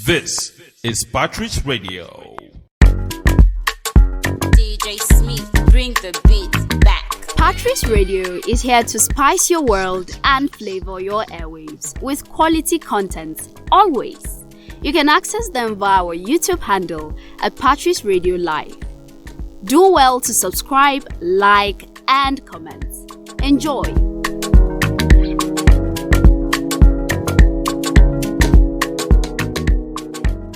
This is Patrick's Radio. DJ Smith, bring the beat back. Patrick's Radio is here to spice your world and flavor your airwaves with quality content, always. You can access them via our YouTube handle at Patrick's Radio Live. Do well to subscribe, like, and comment. Enjoy!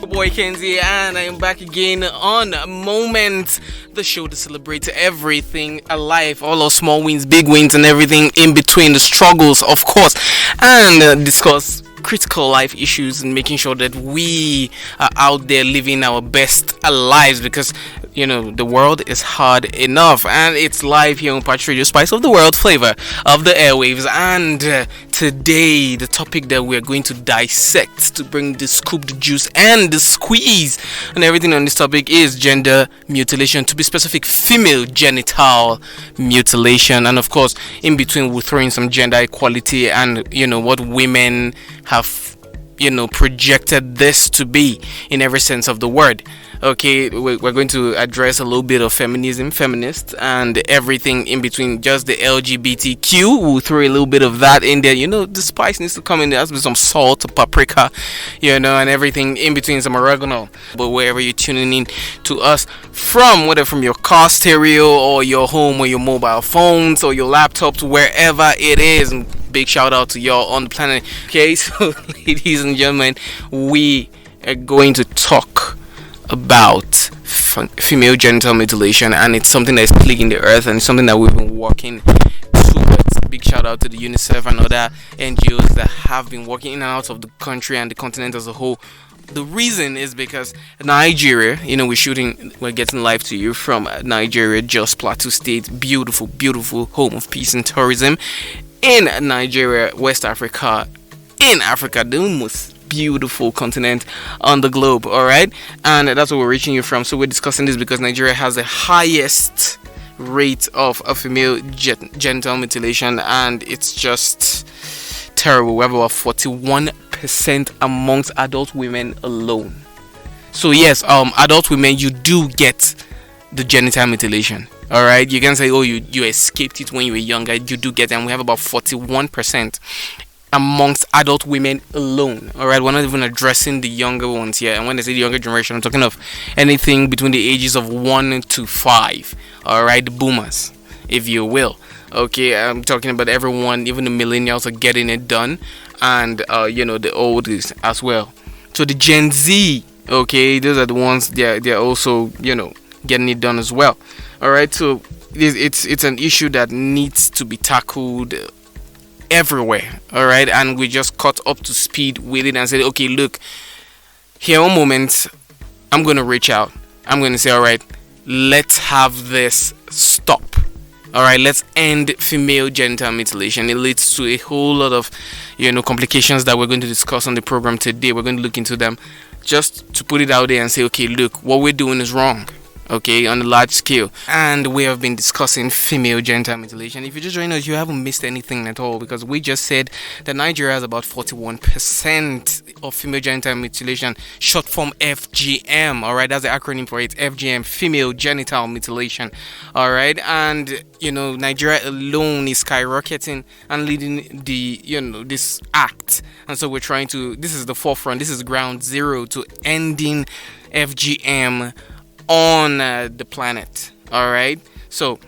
Boy Kenzie, and I am back again on Moment, the show that celebrates everything alive, all our small wins, big wins, and everything in between, the struggles, of course, and discuss critical life issues and making sure that we are out there living our best lives, because you know the world is hard enough, and it's live here on Patch Radio, spice of the world, flavor of the airwaves. And today the topic that we're going to dissect, to bring the scoop, the juice, and the squeeze and everything on this topic, is gender mutilation, to be specific, female genital mutilation. And of course, in between we'll throw in some gender equality and what women have projected this to be in every sense of the word. Okay, we're going to address a little bit of feminism, feminists, and everything in between, just the LGBTQ. We'll throw a little bit of that in there. The spice needs to come in there. There has to be some salt, paprika, and everything in between, some oregano. But wherever you're tuning in to us from, whether from your car stereo or your home or your mobile phones or your laptops, wherever it is, and big shout out to y'all on the planet. Okay, so ladies and gentlemen, we are going to talk about female genital mutilation, and it's something that is plaguing the earth, and it's something that we've been working towards. Big shout out to the UNICEF and other NGOs that have been working in and out of the country and the continent as a whole. The reason is because Nigeria, we're getting live to you from Nigeria, Jos Plateau State, beautiful home of peace and tourism in Nigeria, West Africa, in Africa, the most beautiful continent on the globe. All right, and that's where we're reaching you from. So we're discussing this because Nigeria has the highest rate of a female genital mutilation, and it's just terrible. We have about 41% amongst adult women alone. So yes, adult women, you do get the genital mutilation. All right, you can say, oh, you escaped it when you were younger. You do get it, and we have about 41% amongst adult women alone. All right, we're not even addressing the younger ones here. And when I say the younger generation, I'm talking of anything between the ages of 1 to 5. All right, the boomers, if you will. Okay, I'm talking about everyone, even the millennials are getting it done, and the oldies as well. So the Gen Z, okay, those are the ones they're also getting it done as well. All right, so it's an issue that needs to be tackled everywhere. All right, and we just caught up to speed with it and said, okay, look, here are moments. I'm going to reach out. I'm going to say, all right, let's have this stop. All right, let's end female genital mutilation. It leads to a whole lot of complications that we're going to discuss on the program today. We're going to look into them just to put it out there and say, okay, look, what we're doing is wrong. Okay, on a large scale. And we have been discussing female genital mutilation. If you just join us, you haven't missed anything at all, because we just said that Nigeria has about 41% of female genital mutilation, short form FGM. All right, that's the acronym for it, FGM, female genital mutilation. All right, and Nigeria alone is skyrocketing and leading the this act, and so we're trying to. This is the forefront. This is ground zero to ending FGM on the planet. All right, so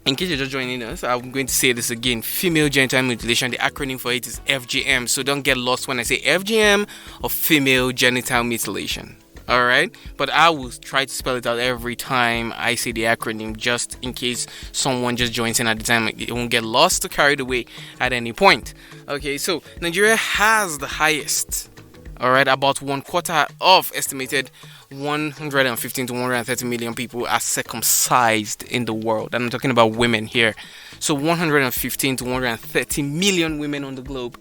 in case you're just joining us, I'm going to say this again: female genital mutilation, the acronym for it is FGM. So don't get lost when I say FGM or female genital mutilation. All right, but I will try to spell it out every time I say the acronym, just in case someone just joins in at the time. It won't get lost or carried away at any point. Okay, so Nigeria has the highest. All right, about 1/4 of estimated 115 to 130 million people are circumcised in the world. And I'm talking about women here. So 115 to 130 million women on the globe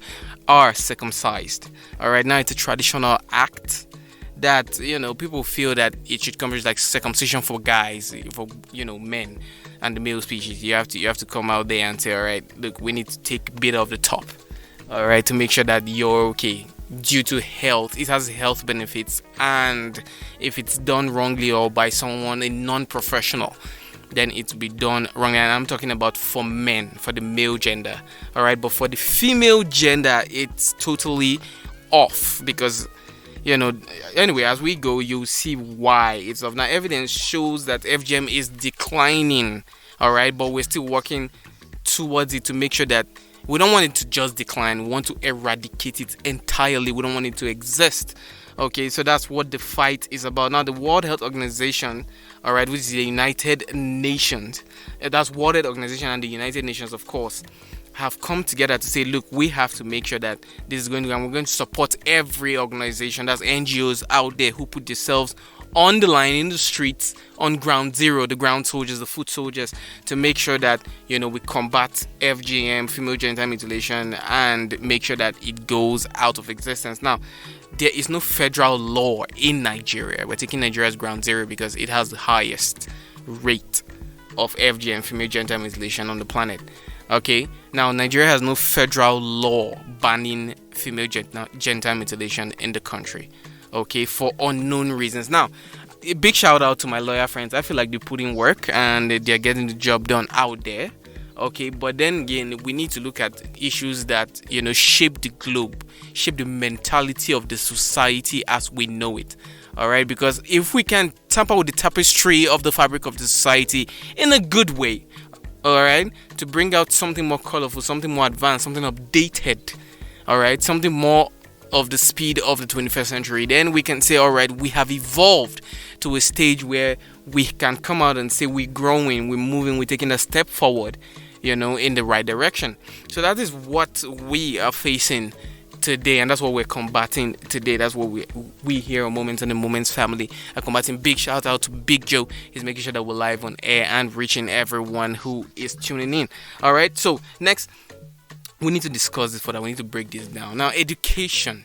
are circumcised. All right, now it's a traditional act that people feel that it should come like circumcision for guys, for men and the male species. You have to come out there and say, all right, look, we need to take a bit of the top, all right, to make sure that you're okay. due to health. It has health benefits, and if it's done wrongly or by someone, a non-professional, then it's be done wrong. And I'm talking about for men, for the male gender, all right. But for the female gender, it's totally off, because anyway, as we go, you'll see why it's off. Now, evidence shows that FGM is declining, all right, but we're still working towards it to make sure that we don't want it to just decline. We want to eradicate it entirely. We don't want it to exist. Okay, so that's what the fight is about. Now, the World Health Organization, all right, which is the United Nations, that's World Health Organization and the United Nations, of course, have come together to say, look, we have to make sure that this is going to, and we're going to support every organization, that's NGOs out there who put themselves on the line in the streets, on ground zero, the ground soldiers, the foot soldiers, to make sure that we combat FGM, female genital mutilation, and make sure that it goes out of existence. Now, there is no federal law in Nigeria. We're taking Nigeria as ground zero because it has the highest rate of FGM, female genital mutilation, on the planet. Okay, now Nigeria has no federal law banning female genital mutilation in the country. Okay, for unknown reasons. Now, a big shout out to my lawyer friends. I feel like they put in work and they're getting the job done out there. Okay, but then again, we need to look at issues that shape the globe, shape the mentality of the society as we know it. All right, because if we can tamper with the tapestry of the fabric of the society in a good way, all right, to bring out something more colorful, something more advanced, something updated, all right, something more of the speed of the 21st century, then we can say, all right, we have evolved to a stage where we can come out and say we're growing, we're moving, we're taking a step forward, in the right direction. So that is what we are facing today, and that's what we're combating today. That's what we here on Moments and the Moments family are combating. Big shout out to Big Joe. He's making sure that we're live on air and reaching everyone who is tuning in. All right, so next, we need to discuss this further. We need to break this down. Now, education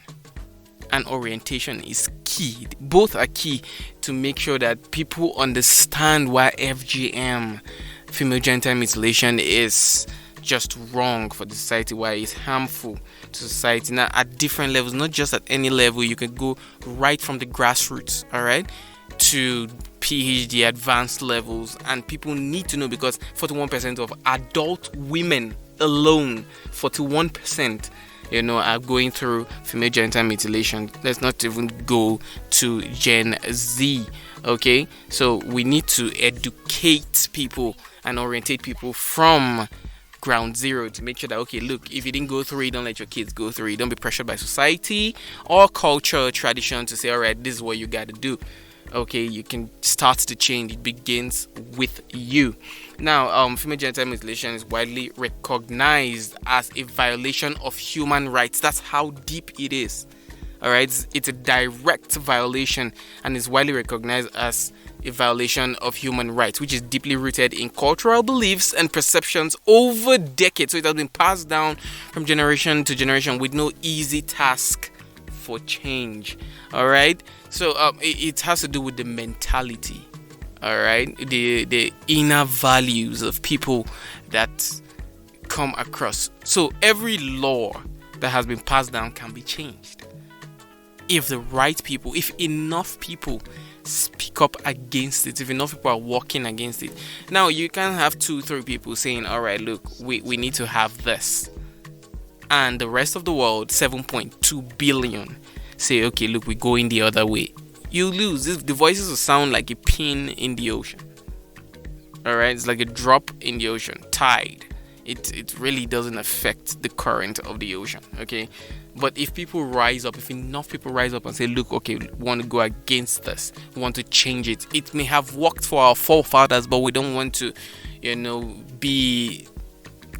and orientation is key. Both are key to make sure that people understand why FGM, female genital mutilation, is just wrong for the society, why it's harmful to society. Now, at different levels, not just at any level, you can go right from the grassroots, all right, to PhD advanced levels, and people need to know, because 41% of adult women alone, 41%, are going through female genital mutilation. Let's not even go to Gen Z. Okay, so we need to educate people and orientate people from ground zero to make sure that, okay, look, if you didn't go through it, don't let your kids go through it. Don't be pressured by society or culture or tradition to say, all right, this is what you got to do. Okay, you can start to change. It begins with you. Now, female genital mutilation is widely recognized as a violation of human rights. That's how deep it is. All right, it's a direct violation and is widely recognized as a violation of human rights, which is deeply rooted in cultural beliefs and perceptions over decades. So it has been passed down from generation to generation with no easy task for change. All right, so it has to do with the mentality, all right, the inner values of people that come across. So every law that has been passed down can be changed if the right people, if enough people speak up against it, if enough people are working against it. Now, you can't have 2-3 people saying, all right, look, we need to have this, and the rest of the world, 7.2 billion, say, okay, look, we're going the other way. You lose. The voices will sound like a pin in the ocean. All right, it's like a drop in the ocean, tide. It really doesn't affect the current of the ocean. Okay, but if people rise up, if enough people rise up and say, look, okay, we want to go against this, we want to change it. It may have worked for our forefathers, but we don't want to, be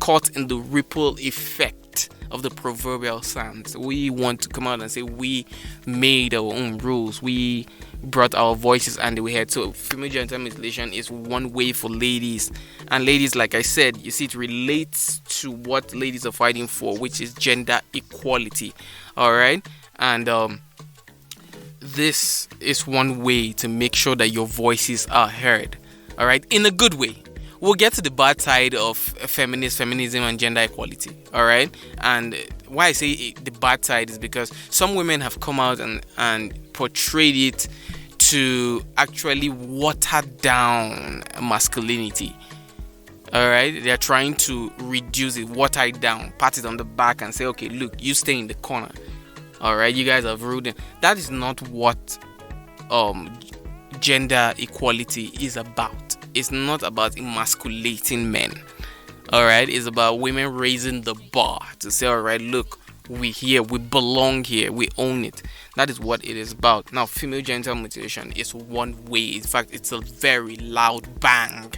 caught in the ripple effect of the proverbial sands. We want to come out and say we made our own rules, we brought our voices and we had. So female genital mutilation is one way for ladies, and ladies, like I said, you see, it relates to what ladies are fighting for, which is gender equality. All right, and this is one way to make sure that your voices are heard. All right, in a good way. we'll get to the bad side of feminism and gender equality. All right, and why I say the bad side is because some women have come out and portrayed it to actually water down masculinity. All right, they're trying to reduce it, water it down, pat it on the back, and say, okay, look, you stay in the corner. All right, you guys have rude. That is not what gender equality is about. It's not about emasculating men. All right, it's about women raising the bar to say, all right, look, we here, we belong here, we own it. That is what it is about. Now, female genital mutilation is one way. In fact, it's a very loud bang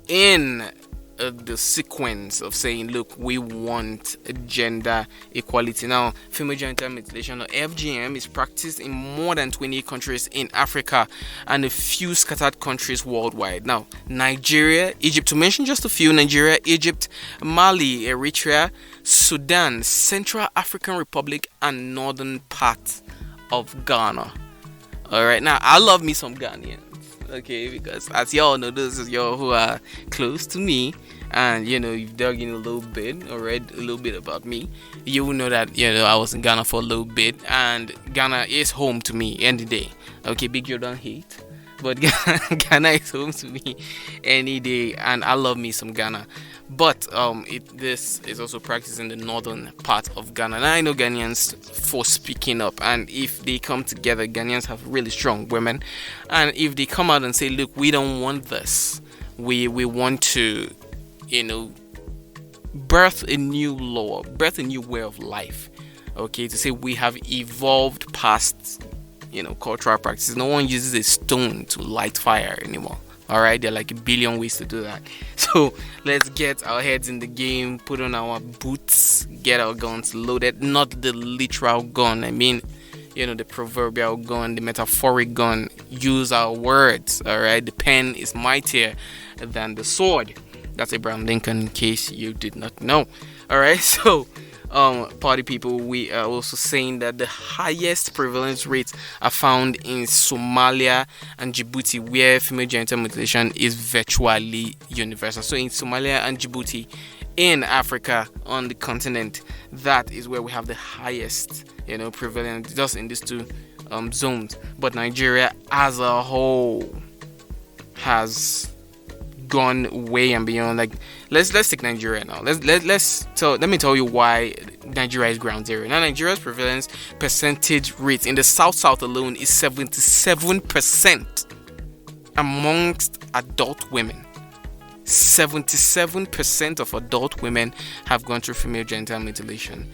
in the sequence of saying, look, we want gender equality. Now, female genital mutilation, or FGM, is practiced in more than 28 countries in Africa and a few scattered countries worldwide. Now, Nigeria, Egypt, to mention just a few: Nigeria, Egypt, Mali, Eritrea, Sudan, Central African Republic, and northern part of Ghana. All right, now I love me some Ghanaians. Okay, because as y'all know, this is y'all who are close to me, and you've dug in a little bit or read a little bit about me. You will know that I was in Ghana for a little bit, and Ghana is home to me any day. Okay, big Jordan hate, but Ghana is home to me any day, and I love me some Ghana. But this is also practiced in the northern part of Ghana. And I know Ghanaians for speaking up, and if they come together, Ghanaians have really strong women, and if they come out and say, look, we don't want this, we want to birth a new law, birth a new way of life, okay, to say we have evolved past cultural practices. No one uses a stone to light fire anymore. All right, there are like a billion ways to do that. So let's get our heads in the game, put on our boots, get our guns loaded. Not the literal gun, I mean, the proverbial gun, the metaphoric gun. Use our words. All right, the pen is mightier than the sword. That's Abraham Lincoln, in case you did not know. All right, so party people, we are also saying that the highest prevalence rates are found in Somalia and Djibouti, where female genital mutilation is virtually universal. So in Somalia and Djibouti in Africa, on the continent, that is where we have the highest prevalence, just in these two zones. But Nigeria as a whole has gone way and beyond. Like, let's take Nigeria now. Let me tell you why Nigeria is ground zero. Now, Nigeria's prevalence percentage rate in the south alone is 77% amongst adult women. 77% of adult women have gone through female genital mutilation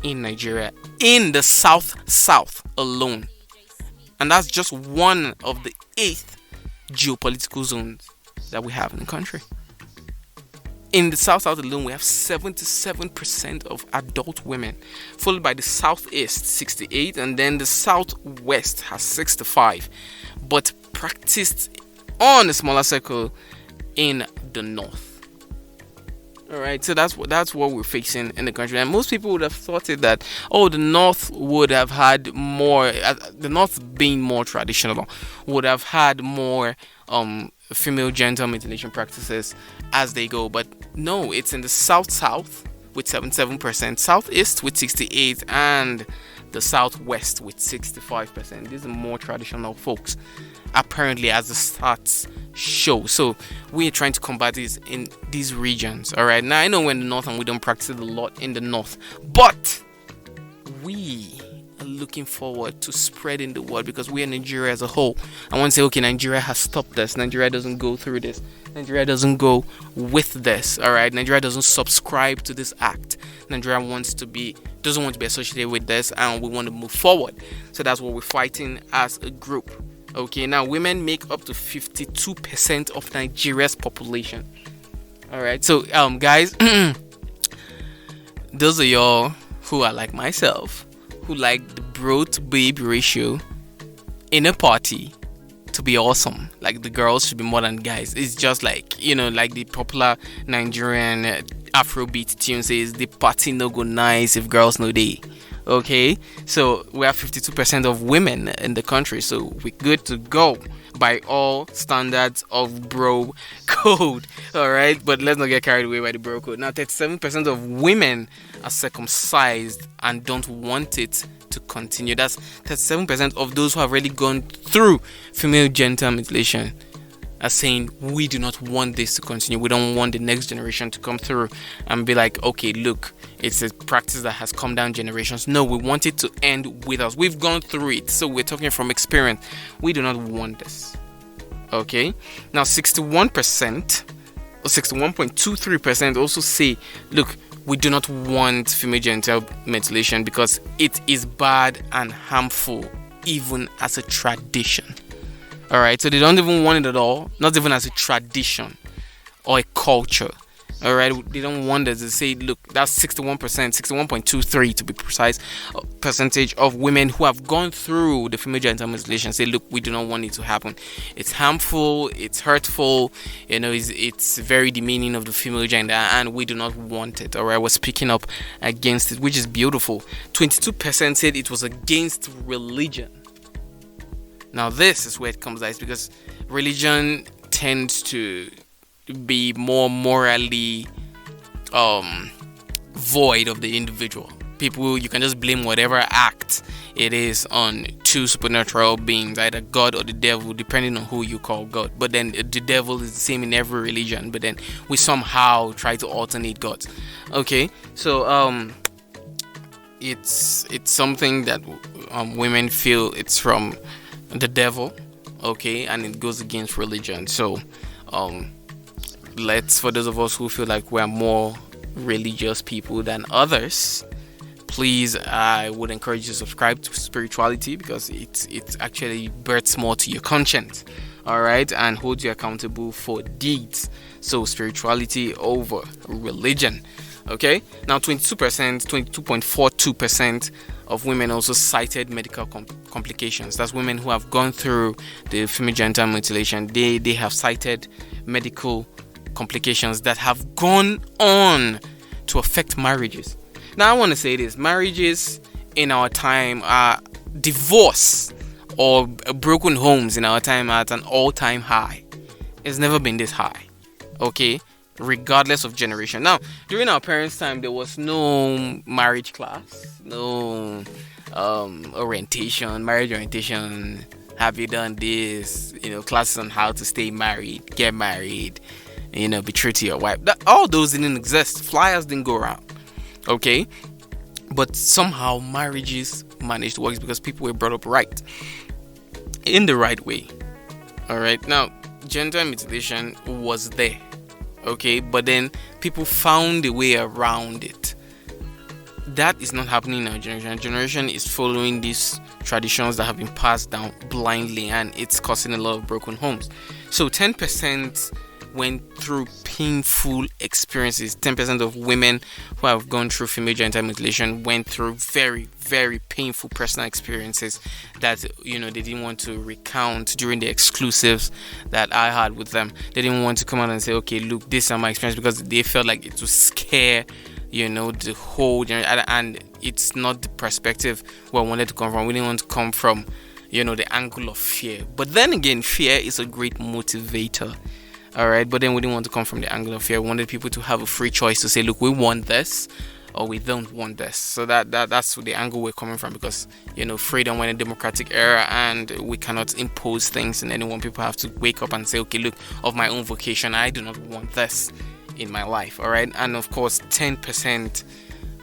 in Nigeria, in the south alone, and that's just one of the 8 geopolitical zones that we have in the country. In the south alone, we have 77% of adult women, followed by the southeast 68, and then the southwest has 65, but practiced on a smaller circle in the north. All right, so that's what we're facing in the country, and most people would have thought it that the north would have had more, the north being more traditional, would have had more female genital mutilation practices as they go, but no, it's in the south with 77%, southeast with 68%, and the southwest with 65%. These are more traditional folks, apparently, as the stats show. So we are trying to combat this in these regions. All right, now I know we're in the north and we don't practice it a lot in the north, but we are looking forward to spreading the word, because we are Nigeria as a whole. I want to say, okay, Nigeria has stopped this. Nigeria doesn't go through this. Nigeria doesn't go with this. All right, Nigeria doesn't subscribe to this act. Nigeria doesn't want to be associated with this, and we want to move forward. So that's what we're fighting as a group. Okay, now women make up to 52% of Nigeria's population. All right, so guys, those are y'all who are like myself, who like the bro to babe ratio in a party to be awesome. Like, the girls should be more than guys. It's just like, like the popular Nigerian Afrobeat tune says, the party no go nice if girls no day. Okay, so we have 52% of women in the country, so we're good to go by all standards of bro code. All right, but let's not get carried away by the bro code. Now, 37% of women are circumcised and don't want it to continue. That's 37% of those who have already gone through female genital mutilation are saying, we do not want this to continue. We don't want the next generation to come through and be like, okay, look, it's a practice that has come down generations. No, we want it to end with us. We've gone through it, so we're talking from experience. We do not want this. Okay, now 61% or 61.23% also say, look, we do not want female genital mutilation because it is bad and harmful, even as a tradition. All right, so they don't even want it at all, not even as a tradition or a culture. All right, they don't want us to say, look, that's 61%, 61.23 to be precise, percentage of women who have gone through the female genital mutilation say, look, we do not want it to happen. It's harmful, it's hurtful, it's very demeaning of the female gender, and we do not want it. All right, we're speaking up against it, which is beautiful. 22% said it was against religion. Now, this is where it comes out, because religion tends to be more morally void of the individual. People, you can just blame whatever act it is on two supernatural beings, either God or the devil, depending on who you call God. But then the devil is the same in every religion, but then we somehow try to alternate gods. Okay, so it's something that women feel it's from the devil, okay, and it goes against religion. So for those of us who feel like we're more religious people than others, please, I would encourage you to subscribe to spirituality, because it actually births more to your conscience, all right, and holds you accountable for deeds. So spirituality over religion. Okay, now 22.42% of women also cited medical complications. That's women who have gone through the female genital mutilation. They have cited medical complications that have gone on to affect marriages. Now, I want to say this: marriages in our time are divorce or broken homes in our time are at an all-time high. It's never been this high. Okay, regardless of generation. Now, during our parents' time, there was no marriage class, no marriage orientation. Have you done this? Classes on how to stay married, get married, be true to your wife. All those didn't exist. Flyers didn't go around. Okay, but somehow marriages managed to work because people were brought up right, in the right way. All right. Now, gender mutilation was there. Okay, but then people found a way around it. That is not happening in our generation. Our generation is following these traditions that have been passed down blindly, and it's causing a lot of broken homes. So 10% went through painful experiences. 10% of women who have gone through female genital mutilation went through very, very painful personal experiences that they didn't want to recount during the exclusives that I had with them. They didn't want to come out and say, okay, look, this is my experience, because they felt like it would scare the whole generation, and it's not the perspective where I wanted to come from. We didn't want to come from the angle of fear. But then again, fear is a great motivator. All right, but then we didn't want to come from the angle of fear. We wanted people to have a free choice to say, look, we want this or we don't want this. So that's the angle we're coming from, because freedom, we're in a democratic era and we cannot impose things on anyone. People have to wake up and say, okay, look, of my own vocation, I do not want this in my life. All right, and of course 10%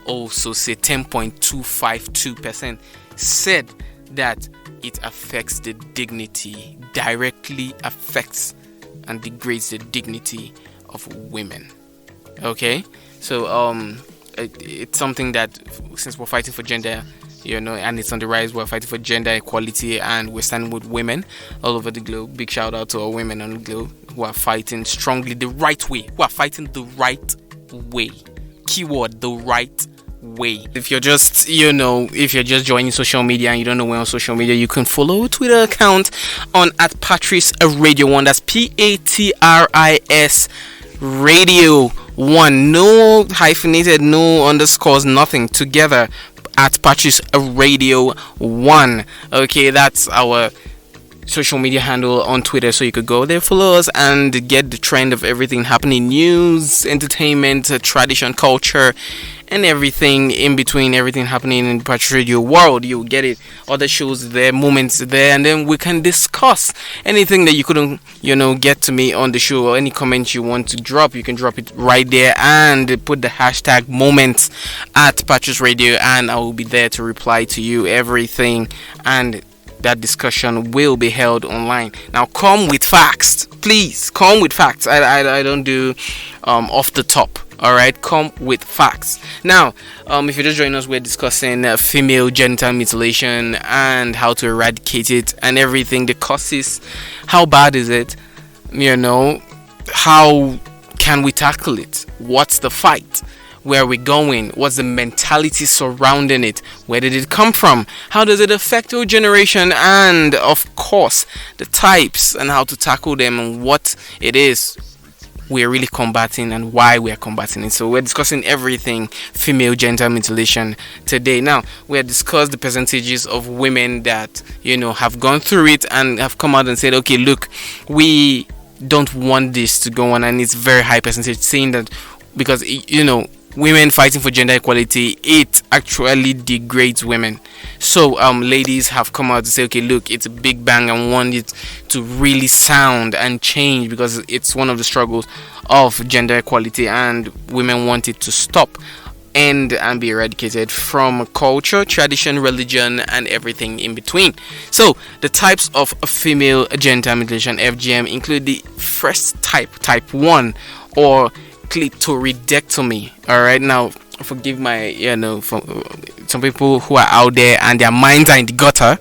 also say 10.252% said that it affects the dignity, directly affects and degrades the dignity of women. Okay, so it's something that, since we're fighting for gender, and it's on the rise, we're fighting for gender equality, and we're standing with women all over the globe. Big shout out to our women on the globe who are fighting strongly the right way, keyword, the right way. If you're just joining social media and you don't know where on social media, you can follow a Twitter account on @PatrisRadio1. That's PATRIS Radio 1. No hyphenated, no underscores, nothing. Together, at Patches Radio 1. Okay, that's our social media handle on Twitter, so you could go there, follow us, and get the trend of everything happening: news, entertainment, tradition, culture, and everything in between, everything happening in the Patch Radio world. You'll get it, other shows there, moments there, and then we can discuss anything that you couldn't get to me on the show, or any comments you want to drop. You can drop it right there and put the hashtag moments at Patches Radio, and I will be there to reply to you everything, and that discussion will be held online. Now, come with facts, please. Come with facts. I don't do off the top. All right, come with facts. Now, if you just join us, we're discussing female genital mutilation and how to eradicate it and everything, the causes, how bad is it, how can we tackle it, what's the fight, where are we going, what's the mentality surrounding it, where did it come from, how does it affect our generation, and of course the types and how to tackle them and what it is we're really combating and why we're combating it. So we're discussing everything female genital mutilation today. Now, we have discussed the percentages of women that have gone through it and have come out and said, okay, look, we don't want this to go on, and it's very high percentage, saying that because women fighting for gender equality, it actually degrades women. So ladies have come out to say, okay, look, it's a big bang and want it to really sound and change, because it's one of the struggles of gender equality, and women want it to stop, end, and be eradicated from culture, tradition, religion, and everything in between. So the types of female genital mutilation, FGM, include the first type 1, or clitoridectomy. All right, now forgive my for some people who are out there and their minds are in the gutter,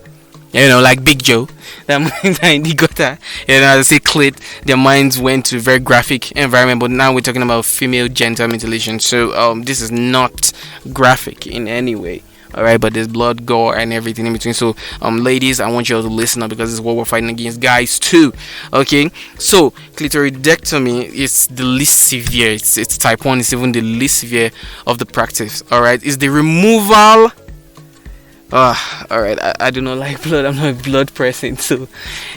like Big Joe, their minds are in the gutter, I say clit, their minds went to a very graphic environment. But now we're talking about female genital mutilation, so this is not graphic in any way. Alright, but there's blood, gore, and everything in between. So ladies, I want you all to listen up, because this is what we're fighting against. Guys too. Okay, so clitoridectomy is the least severe. It's type 1. It's even the least severe of the practice. Alright, it's the removal. Alright, I do not like blood. I'm not a blood person, so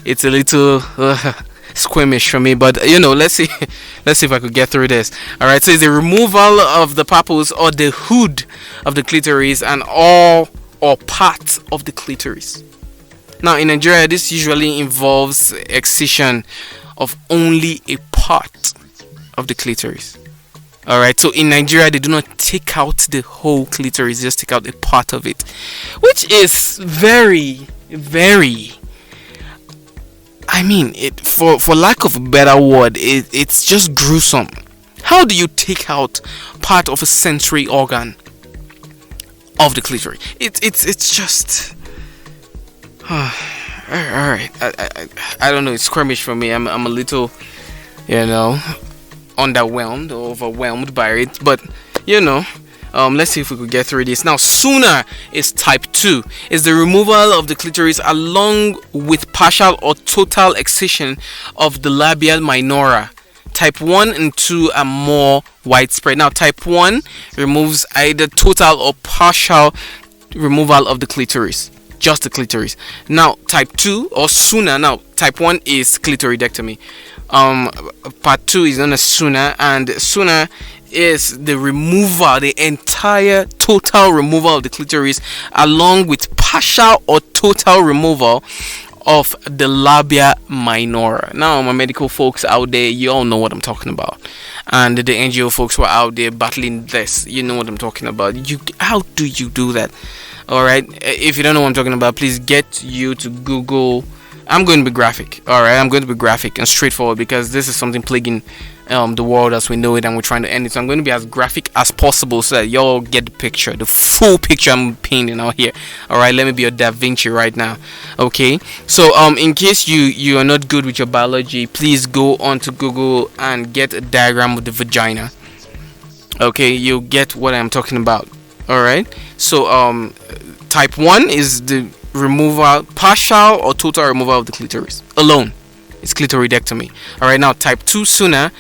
it's a little squeamish for me, but let's see if I could get through this. All right, so it's the removal of the pappus or the hood of the clitoris and all or part of the clitoris. Now, in Nigeria, this usually involves excision of only a part of the clitoris. All right, so in Nigeria, they do not take out the whole clitoris, just take out a part of it, which is very, very, for lack of a better word, it's just gruesome. How do you take out part of a sensory organ of the clitoris? It's just all right. I don't know. It's squirmish for me. I'm a little, underwhelmed or overwhelmed by it. But let's see if we could get through this. Now, sooner is type 2. Is the removal of the clitoris along with partial or total excision of the labia minora. Type 1 and 2 are more widespread. Now, type 1 removes either total or partial removal of the clitoris. Just the clitoris. Now, type 2 or sooner. Now, type 1 is clitoridectomy. Part 2 is known as sooner, and sooner is the removal, the entire total removal of the clitoris, along with partial or total removal of the labia minora. Now, my medical folks out there, you all know what I'm talking about, and the NGO folks who are out there battling this, you know what I'm talking about. How do you do that? All right, if you don't know what I'm talking about, please get you to Google. I'm going to be graphic. All right, I'm going to be graphic and straightforward, because this is something plaguing the world as we know it, and we're trying to end it. So I'm going to be as graphic as possible so that y'all get the picture, the full picture I'm painting out here. All right, let me be a Da Vinci right now. Okay, so in case you are not good with your biology, please go on to Google and get a diagram of the vagina. Okay, you'll get what I'm talking about. All right, so type 1 is the removal, partial or total removal of the clitoris alone. It's clitoridectomy. All right, now type 2 sooner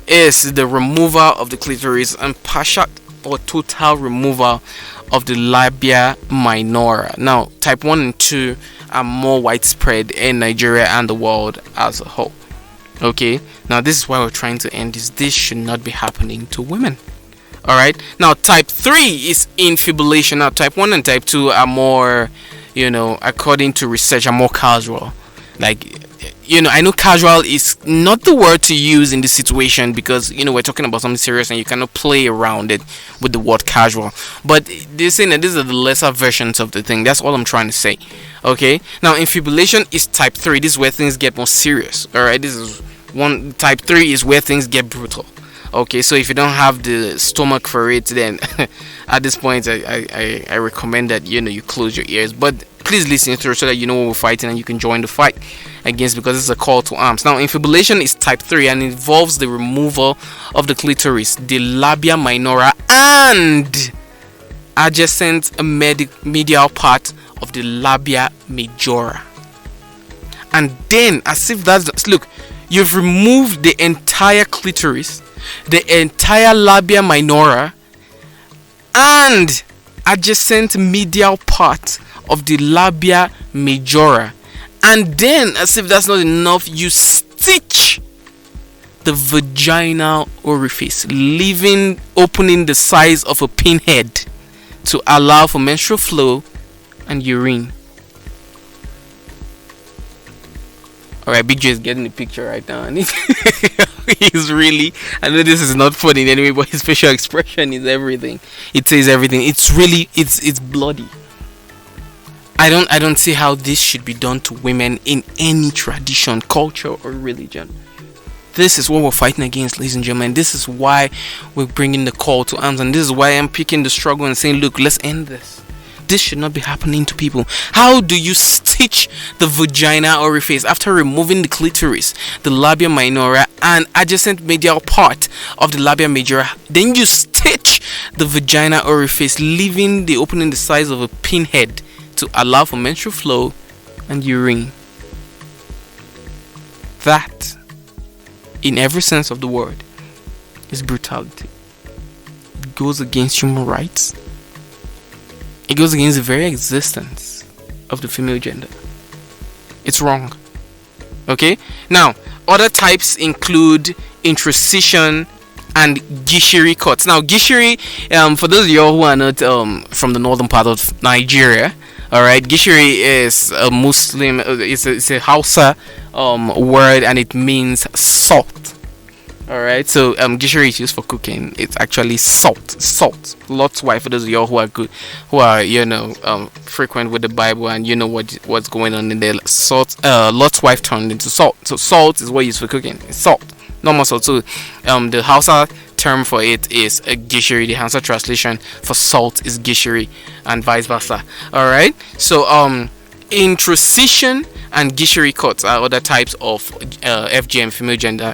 is the removal of the clitoris and partial or total removal of the labia minora. Now, type 1 and 2 are more widespread in Nigeria and the world as a whole. Okay, now this is why we're trying to end this. This should not be happening to women. Alright, now type 3 is infibulation. Now, type 1 and type 2 are more, according to research, are more casual. Like, I know casual is not the word to use in this situation because, we're talking about something serious and you cannot play around it with the word casual. But these are the lesser versions of the thing. That's all I'm trying to say. Okay? Now, infibulation is type 3. This is where things get more serious. Alright? Type 3 is where things get brutal. Okay, so if you don't have the stomach for it, then at this point, I recommend that, you close your ears. But please listen through so that you know what we're fighting and you can join the fight against, because it's a call to arms. Now, infibulation is type 3 and involves the removal of the clitoris, the labia minora, and adjacent medial part of the labia majora. And then, as if that's... Look, you've removed the entire clitoris, the entire labia minora, and adjacent medial part of the labia majora. And then, as if that's not enough, you stitch the vaginal orifice, opening the size of a pinhead to allow for menstrual flow and urine. Alright, Big J is getting the picture right now, and he's really, I know this is not funny in any way, but his facial expression is everything. It says everything. It's really, it's bloody. I don't see how this should be done to women in any tradition, culture, or religion. This is what we're fighting against, ladies and gentlemen. This is why we're bringing the call to arms, and this is why I'm picking the struggle and saying, look, let's end this. This should not be happening to people. How do you stitch the vagina orifice after removing the clitoris, the labia minora, and adjacent medial part of the labia majora? Then you stitch the vagina orifice, leaving the opening the size of a pinhead to allow for menstrual flow and urine. That, in every sense of the word, is brutality. It goes against human rights. It goes against the very existence of the female gender. It's wrong. Okay? Now, other types include introcision and gishiri cuts. Now, gishiri, for those of you who are not from the northern part of Nigeria, alright, gishiri is a Muslim, it's a Hausa word, and it means salt. Alright, so gishiri is used for cooking. It's actually salt. Lot's wife, for those of y'all who are good, who are frequent with the Bible and you know what's going on in there. Salt, Lot's wife turned into salt. So salt is what used for cooking. It's salt, normal salt. So the Hausa term for it is a gishiri. The Hausa translation for salt is gishiri, and vice versa. Alright, so introcision and gishiri cuts are other types of FGM, female genital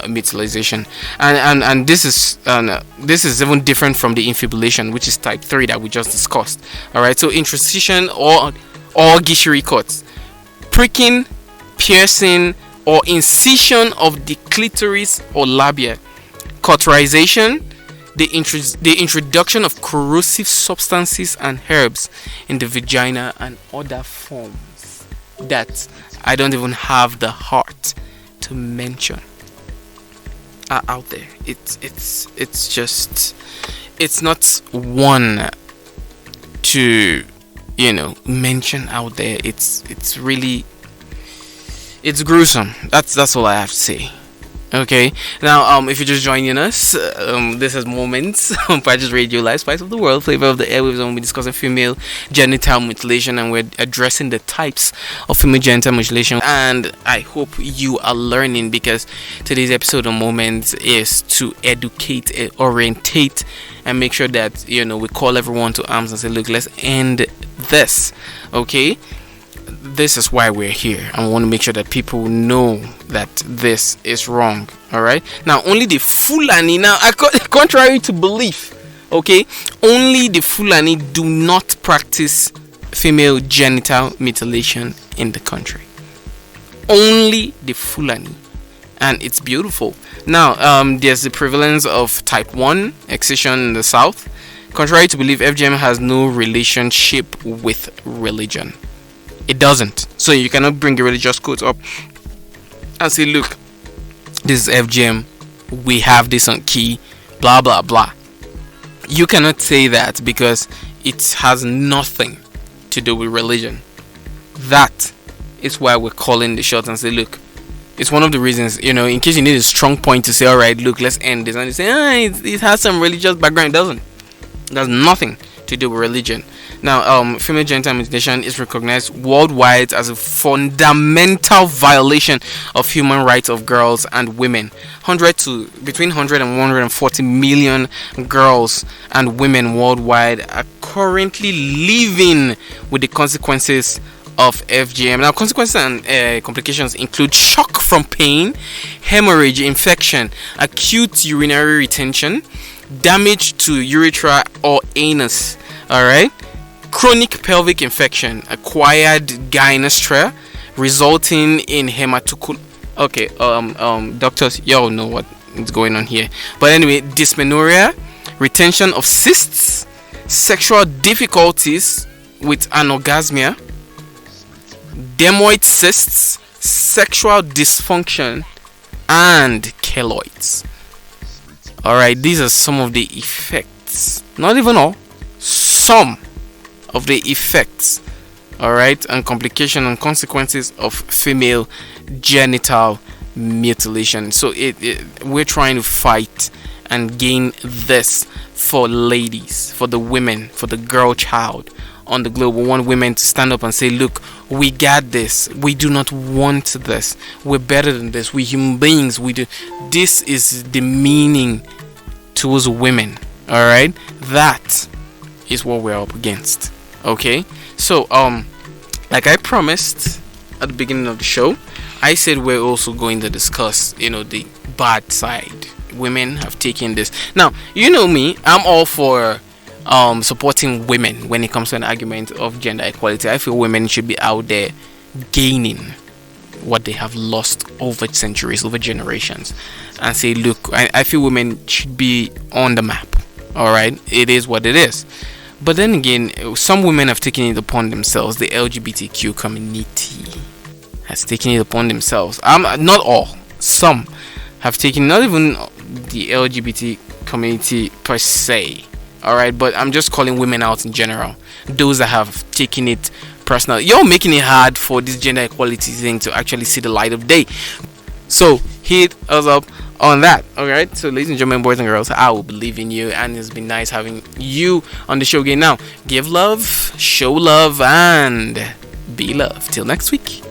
mutilation, and this is even different from the infibulation, which is type 3 that we just discussed. Alright, so introcision or gishiri cuts, pricking, piercing, or incision of the clitoris or labia, cauterization, the introduction of corrosive substances and herbs in the vagina, and other forms that I don't even have the heart to mention are out there. It's just, it's not one to mention out there. It's really, it's gruesome. That's all I have to say. Okay, now if you're just joining us, this is Moments on Patches Radio, Live Spice of the World, flavor of the airwaves, and we're discussing female genital mutilation, and we're addressing the types of female genital mutilation. And I hope you are learning, because today's episode of Moments is to educate, orientate, and make sure that we call everyone to arms and say, look, let's end this. Okay, this is why we're here. I want to make sure that people know that this is wrong. All right, now only the Fulani, now contrary to belief, okay, only the Fulani do not practice female genital mutilation in the country. Only the Fulani, and it's beautiful. Now, there's the prevalence of type 1 excision in the south. Contrary to belief, FGM has no relationship with religion. It doesn't. So you cannot bring a religious quote up and say, look, this is FGM, we have this on key, blah blah blah. You cannot say that because it has nothing to do with religion. That is why we're calling the shots and say, look, it's one of the reasons, in case you need a strong point to say, all right, look, let's end this, and you say, it has some religious background. It doesn't. It has nothing to do with religion. Now, female genital mutilation is recognized worldwide as a fundamental violation of human rights of girls and women. Between 100 and 140 million girls and women worldwide are currently living with the consequences of FGM. Now, consequences and complications include shock from pain, hemorrhage, infection, acute urinary retention, damage to urethra or anus. All right. Chronic pelvic infection, acquired gynostoria, resulting in hematocul. Okay, doctors, y'all know what is going on here. But anyway, dysmenorrhea, retention of cysts, sexual difficulties with anorgasmia, dermoid cysts, sexual dysfunction, and keloids. All right, these are some of the effects. Not even all. Some of the effects, all right, and complication and consequences of female genital mutilation. So we're trying to fight and gain this for ladies, for the women, for the girl child on the globe. We want women to stand up and say, look, we got this. We do not want this. We're better than this. We human beings. We do. This is the meaning towards women. All right, that is what we're up against. Okay, so like I promised at the beginning of the show, I said we're also going to discuss, the bad side. Women have taken this. Now, you know me, I'm all for supporting women when it comes to an argument of gender equality. I feel women should be out there gaining what they have lost over centuries, over generations, and say, look, I feel women should be on the map. All right, it is what it is. But then again, some women have taken it upon themselves. The LGBTQ community has taken it upon themselves. Not all. Some have taken, not even the LGBT community per se. All right, but I'm just calling women out in general. Those that have taken it personal. You're making it hard for this gender equality thing to actually see the light of day. So hit us up on that. All right, so ladies and gentlemen, boys and girls, I will believe in you, and it's been nice having you on the show again. Now, give love, show love, and be loved. Till next week.